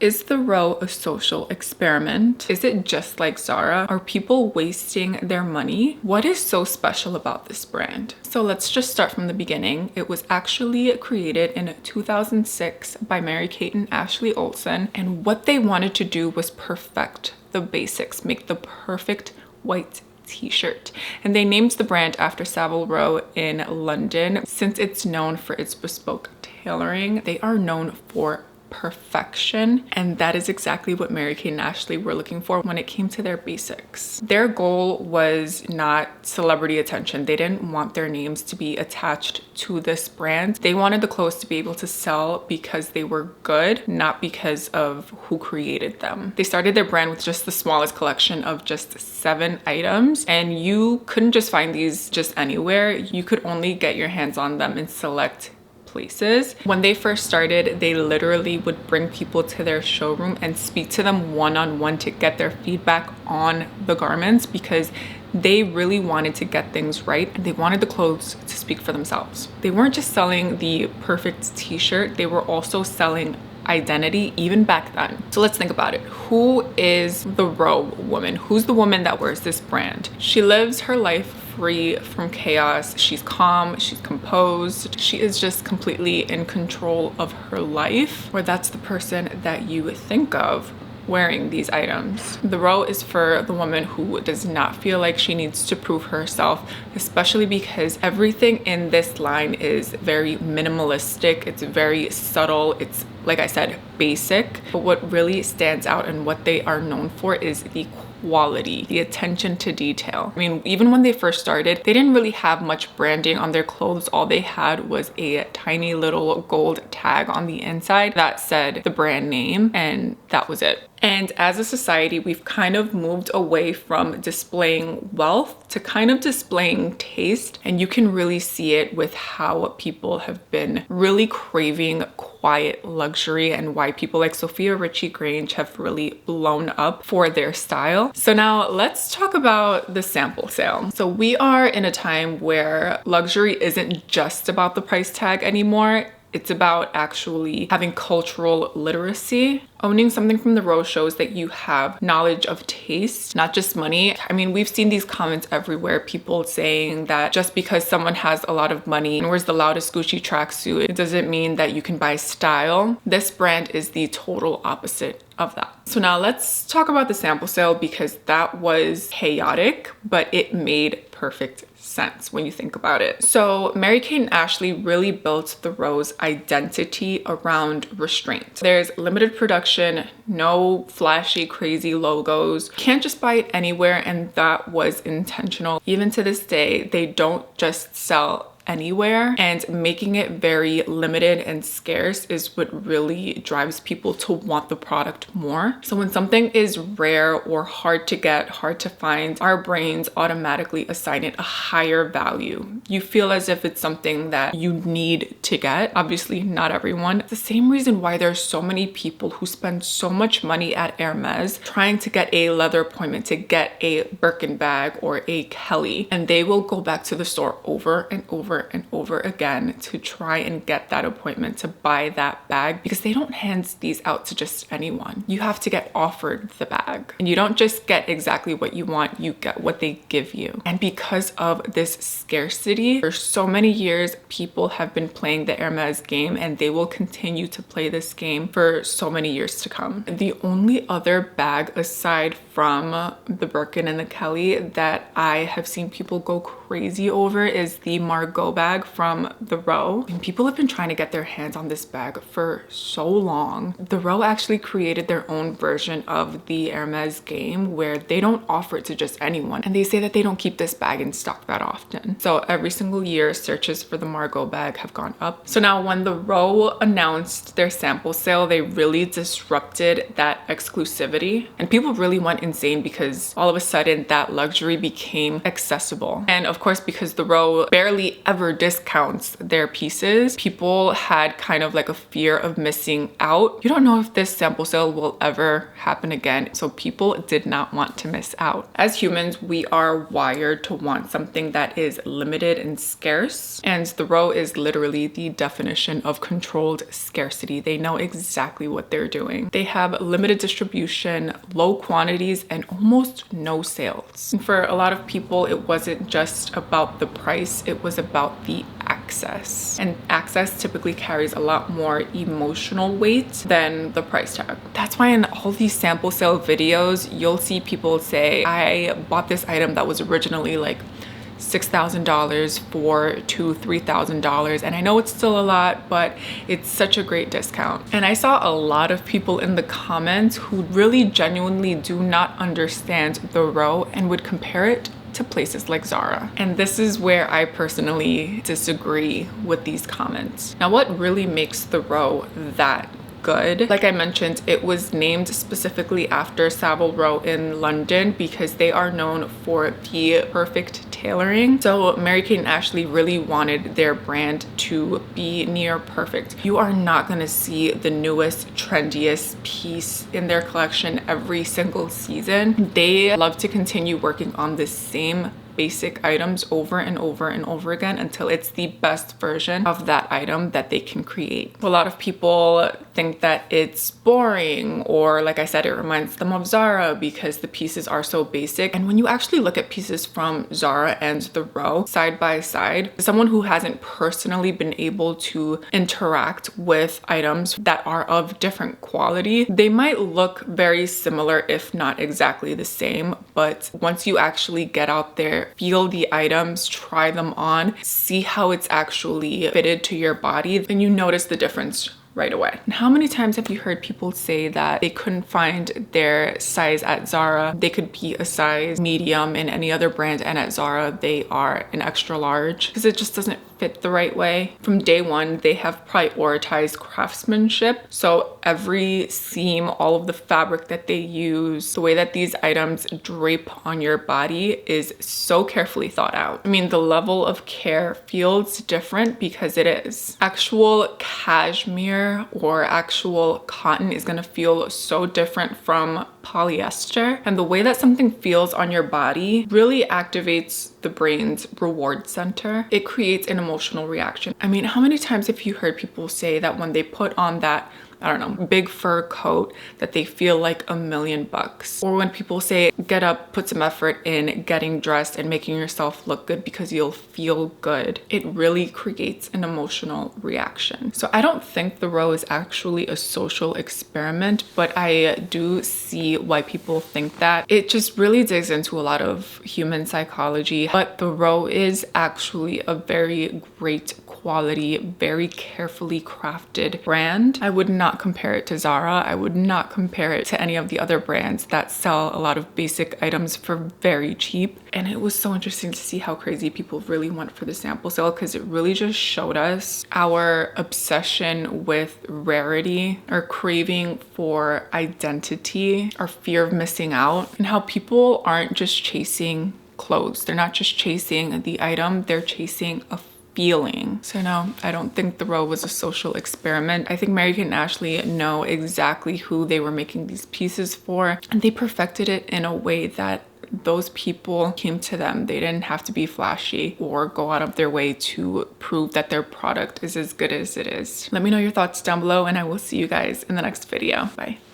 Is the row a social experiment? Is it just like Zara? Are people wasting their money? What is so special about this brand? So let's just start from the beginning. It was actually created in 2006 by Mary-Kate and Ashley Olsen, and what they wanted to do was perfect the basics, make the perfect white t-shirt. And they named the brand after Savile Row in London. Since it's known for its bespoke tailoring, they are known for perfection, and that is exactly what Mary-Kate and Ashley were looking for when it came to their basics. Their goal was not celebrity attention. They didn't want their names to be attached to this brand. They wanted the clothes to be able to sell because they were good, not because of who created them. They started their brand with just the smallest collection of just 7 items, and you couldn't just find these just anywhere. You could only get your hands on them in select places. When they first started, they literally would bring people to their showroom and speak to them one-on-one to get their feedback on the garments, because they really wanted to get things right and they wanted the clothes to speak for themselves. They weren't just selling the perfect t-shirt, they were also selling identity even back then. So let's think about it. Who is the Row woman? Who's the woman that wears this brand? She lives her life free from chaos. She's calm, she's composed. She is just completely in control of her life, or that's the person that you think of wearing these items. The Row is for the woman who does not feel like she needs to prove herself, especially because everything in this line is very minimalistic. It's very subtle. It's, like I said, basic. But what really stands out and what they are known for is the quality, the attention to detail. I mean, even when they first started, they didn't really have much branding on their clothes. All they had was a tiny little gold tag on the inside that said the brand name, and that was it. And as a society, we've kind of moved away from displaying wealth to kind of displaying taste. And you can really see it with how people have been really craving quiet luxury and why people like Sophia Richie Grange have really blown up for their style. So now let's talk about the sample sale. So we are in a time where luxury isn't just about the price tag anymore. It's about actually having cultural literacy. Owning something from the Row shows that you have knowledge of taste, not just money. I mean, we've seen these comments everywhere, people saying that just because someone has a lot of money and wears the loudest Gucci tracksuit, it doesn't mean that you can buy style. This brand is the total opposite of that. So now let's talk about the sample sale, because that was chaotic, but it made perfect sense when you think about it. So Mary-Kate and Ashley really built the Row's identity around restraint. There's limited production, no flashy, crazy logos. You can't just buy it anywhere, and that was intentional. Even to this day, they don't just sell anywhere, and making it very limited and scarce is what really drives people to want the product more. So when something is rare or hard to get, hard to find, our brains automatically assign it a higher value. You feel as if it's something that you need to get. Obviously, not everyone. It's the same reason why there's so many people who spend so much money at Hermes trying to get a leather appointment, to get a Birkin bag or a Kelly, and they will go back to the store over and over and over again to try and get that appointment to buy that bag, because they don't hand these out to just anyone. You have to get offered the bag, and you don't just get exactly what you want, you get what they give you. And because of this scarcity, for so many years, people have been playing the Hermes game, and they will continue to play this game for so many years to come. The only other bag aside from the Birkin and the Kelly that I have seen people go crazy over is the Margot bag from the Row. And people have been trying to get their hands on this bag for so long. The Row actually created their own version of the Hermes game where they don't offer it to just anyone. And they say that they don't keep this bag in stock that often. So every single year, searches for the Margot bag have gone up. So now when the Row announced their sample sale, they really disrupted that exclusivity. And people really went insane because all of a sudden that luxury became accessible. And of course, because the Row barely ever discounts their pieces. People had kind of like a fear of missing out. You don't know if this sample sale will ever happen again, so people did not want to miss out. As humans, we are wired to want something that is limited and scarce, and the row is literally the definition of controlled scarcity. They know exactly what they're doing. They have limited distribution, low quantities, and almost no sales. And for a lot of people, it wasn't just about the price, it was about the access. And access typically carries a lot more emotional weight than the price tag. That's why in all these sample sale videos, you'll see people say, I bought this item that was originally like $6,000 for $2,000-$3,000, and I know it's still a lot, but it's such a great discount. And I saw a lot of people in the comments who really genuinely do not understand the row and would compare it to places like Zara. And this is where I personally disagree with these comments. Now, what really makes the row that good? Like I mentioned, it was named specifically after Savile Row in London because they are known for the perfect tailoring. So Mary-Kate and Ashley really wanted their brand to be near perfect. You are not going to see the newest, trendiest piece in their collection every single season. They love to continue working on the same basic items over and over and over again until it's the best version of that item that they can create. A lot of people think that it's boring, or like I said, it reminds them of Zara because the pieces are so basic. And when you actually look at pieces from Zara and the row side by side, someone who hasn't personally been able to interact with items that are of different quality, they might look very similar if not exactly the same. But once you actually get out there, feel the items, try them on, see how it's actually fitted to your body, then you notice the difference right away. And how many times have you heard people say that they couldn't find their size at Zara? They could be a size medium in any other brand, and at Zara they are an extra large because it just doesn't fit the right way. From day one, they have prioritized craftsmanship. So every seam, all of the fabric that they use, the way that these items drape on your body is so carefully thought out. I mean, the level of care feels different because it is. Actual cashmere or actual cotton is gonna feel so different from polyester, and the way that something feels on your body really activates the brain's reward center. It creates an emotional reaction. I mean, how many times have you heard people say that when they put on that, I don't know, big fur coat, that they feel like $1,000,000? Or when people say, get up, put some effort in getting dressed and making yourself look good because you'll feel good. It really creates an emotional reaction. So I don't think the row is actually a social experiment, but I do see why people think that. It just really digs into a lot of human psychology, but the row is actually a very great quality, very carefully crafted brand. I would not compare it to Zara. I would not compare it to any of the other brands that sell a lot of basic items for very cheap. And it was so interesting to see how crazy people really went for the sample sale because it really just showed us our obsession with rarity, our craving for identity, our fear of missing out, and how people aren't just chasing clothes. They're not just chasing the item, they're chasing a feeling. So no, I don't think the row was a social experiment. I think Mary-Kate and Ashley know exactly who they were making these pieces for, and they perfected it in a way that those people came to them. They didn't have to be flashy or go out of their way to prove that their product is as good as it is. Let me know your thoughts down below, and I will see you guys in the next video. Bye.